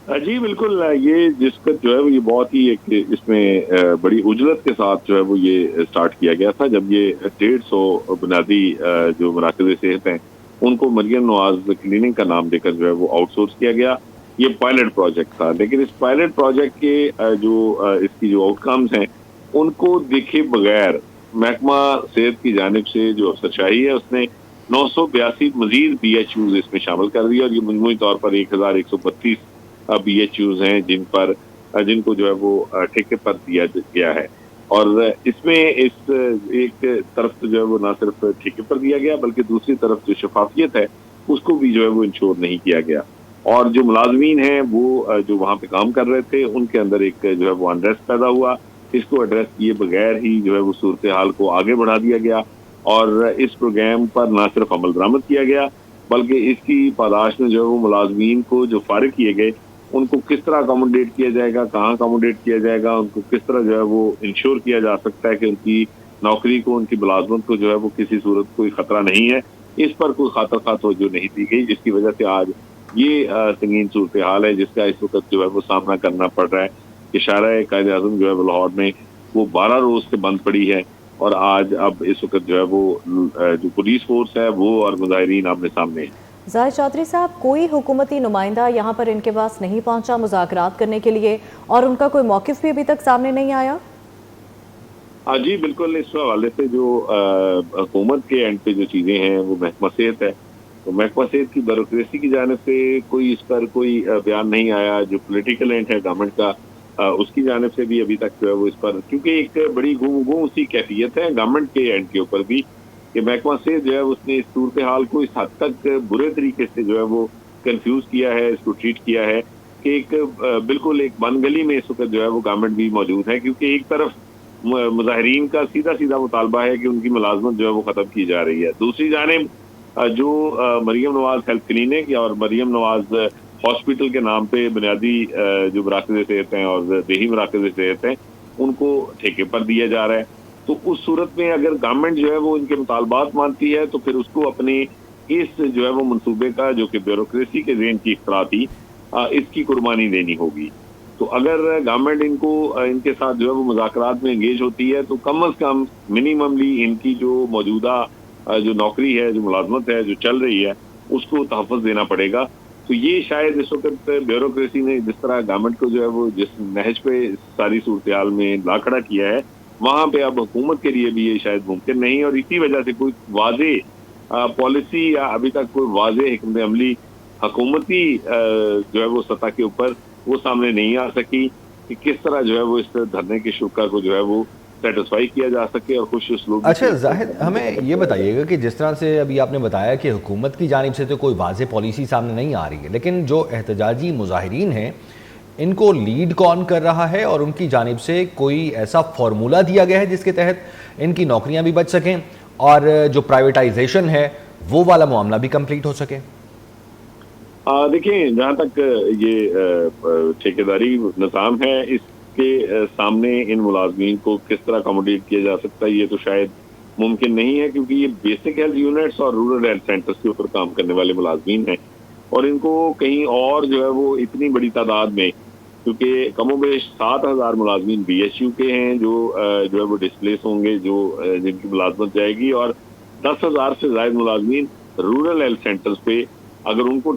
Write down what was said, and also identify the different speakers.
Speaker 1: جی بالکل، یہ جس کا جو ہے وہ یہ بہت ہی ایک اس میں بڑی اجلت کے ساتھ جو ہے وہ یہ اسٹارٹ کیا گیا تھا، جب یہ 150 بنیادی جو مراکز صحت ہیں ان کو مریم نواز کلینک کا نام دے کر جو ہے وہ آؤٹ سورس کیا گیا۔ یہ پائلٹ پروجیکٹ تھا، لیکن اس پائلٹ پروجیکٹ کے جو اس کی جو آؤٹ کمز ہیں ان کو دیکھے بغیر محکمہ صحت کی جانب سے جو افسرشاہی ہے اس نے 982 مزید بی ایچ یوز اس میں شامل کر دیا، اور یہ مجموعی طور پر 1132 بی ایچ یوز ہیں جن کو جو ہے وہ ٹھیکے پر دیا گیا ہے۔ اور اس میں اس ایک طرف جو ہے وہ نہ صرف ٹھیکے پر دیا گیا بلکہ دوسری طرف جو شفافیت ہے اس کو بھی جو ہے وہ انشور نہیں کیا گیا، اور جو ملازمین ہیں وہ جو وہاں پہ کام کر رہے تھے ان کے اندر ایک جو ہے وہ انریسٹ پیدا ہوا۔ اس کو ایڈریس کیے بغیر ہی جو ہے وہ صورتحال کو آگے بڑھا دیا گیا، اور اس پروگرام پر نہ صرف عمل درآمد کیا گیا بلکہ اس کی پاداش میں جو ہے وہ ملازمین کو جو فارغ کیے گئے ان کو کس طرح اکوموڈیٹ کیا جائے گا، کہاں اکوموڈیٹ کیا جائے گا، ان کو کس طرح جو ہے وہ انشور کیا جا سکتا ہے کہ ان کی نوکری کو، ان کی ملازمت کو جو ہے وہ کسی صورت کوئی خطرہ نہیں ہے، اس پر کوئی خاطر توجہ نہیں دی گئی، جس کی وجہ سے آج یہ سنگین صورتحال ہے جس کا اس وقت جو ہے وہ سامنا کرنا پڑ رہا ہے کہ شاہراہ قائد اعظم جو ہے وہ لاہور میں وہ 12 روز سے بند پڑی ہے، اور آج اب اس وقت جو ہے وہ جو پولیس فورس ہے وہ اور مظاہرین آمنے سامنے ہیں۔
Speaker 2: زاہد چودھری صاحب، کوئی حکومتی نمائندہ یہاں پر ان کے پاس نہیں پہنچا مذاکرات کرنے کے لیے، اور ان کا کوئی موقف بھی ابھی تک سامنے نہیں آیا؟
Speaker 1: جی بالکل، اس حوالے سے جو حکومت کے اینڈ پہ جو چیزیں ہیں وہ محکمہ صحت ہے، تو محکمہ صحت کی بیوروکریسی کی جانب سے کوئی اس پر کوئی بیان نہیں آیا۔ جو پولیٹیکل اینڈ ہے گورنمنٹ کا اس کی جانب سے بھی ابھی تک جو ہے وہ اس پر، کیونکہ ایک بڑی گم سی کیفیت ہے گورنمنٹ کے اینڈ کے اوپر بھی کہ محکمہ صحت جو ہے اس نے اس صورتحال کو اس حد تک برے طریقے سے جو ہے وہ کنفیوز کیا ہے، اس کو ٹریٹ کیا ہے کہ ایک بالکل ایک بند گلی میں اس وقت جو ہے وہ گورنمنٹ بھی موجود ہے، کیونکہ ایک طرف مظاہرین کا سیدھا مطالبہ ہے کہ ان کی ملازمت جو ہے وہ ختم کی جا رہی ہے، دوسری جانب جو مریم نواز ہیلتھ کلینک اور مریم نواز ہاسپٹل کے نام پہ بنیادی جو مراکز صحت ہیں اور دیہی مراکز صحت ہیں ان کو ٹھیکے پر دیا جا رہا ہے۔ تو اس صورت میں اگر گورنمنٹ جو ہے وہ ان کے مطالبات مانتی ہے تو پھر اس کو اپنے اس جو ہے وہ منصوبے کا جو کہ بیوروکریسی کے ذہن کی اختراع تھی اس کی قربانی دینی ہوگی۔ تو اگر گورنمنٹ ان کے ساتھ جو ہے وہ مذاکرات میں انگیج ہوتی ہے تو کم از کم منیمملی ان کی جو موجودہ جو نوکری ہے، جو ملازمت ہے جو چل رہی ہے اس کو تحفظ دینا پڑے گا۔ تو یہ شاید اس وقت بیوروکریسی نے جس طرح گورنمنٹ کو جو ہے وہ جس نہج پہ ساری صورتحال میں لا کھڑا کیا ہے وہاں پہ اب حکومت کے لیے بھی یہ شاید ممکن نہیں، اور اسی وجہ سے کوئی واضح پالیسی یا ابھی تک کوئی واضح حکمت عملی حکومتی جو ہے وہ سطح کے اوپر وہ سامنے نہیں آ سکی کہ کس طرح جو ہے وہ اس دھرنے کے شرکا کو جو ہے وہ سیٹسفائی کیا جا سکے اور خوش اسلوبی
Speaker 3: اچھا زاہد، ہمیں یہ بتائیے گا کہ جس طرح سے ابھی آپ نے بتایا کہ حکومت کی جانب سے تو کوئی واضح پالیسی سامنے نہیں آ رہی ہے، لیکن جو احتجاجی مظاہرین ہیں ان کو لیڈ کون کر رہا ہے، اور ان کی جانب سے کوئی ایسا فارمولہ دیا گیا ہے جس کے تحت ان کی نوکریاں بھی بچ سکیں اور جو پرائیویٹائزیشن ہے وہ والا معاملہ بھی کمپلیٹ ہو سکے؟
Speaker 1: دیکھیں، جہاں تک یہ ٹھیکیداری نظام ہے اس کے سامنے ان ملازمین کو کس طرح اکوموڈیٹ کیا جا سکتا ہے یہ تو شاید ممکن نہیں ہے، کیونکہ یہ بیسک ہیلتھ یونٹس اور رورل ہیلتھ سینٹرز کے اوپر کام کرنے والے ملازمین ہیں، اور ان کو کہیں اور جو ہے وہ اتنی بڑی تعداد میں، کیونکہ کم و بیش 7,000 ملازمین بی ایچ یو کے ہیں جو ہے وہ ڈسپلیس ہوں گے، جن کی ملازمت جائے گی، اور 10,000 سے زائد ملازمین رورل ہیلتھ سینٹرز پہ اگر ان کو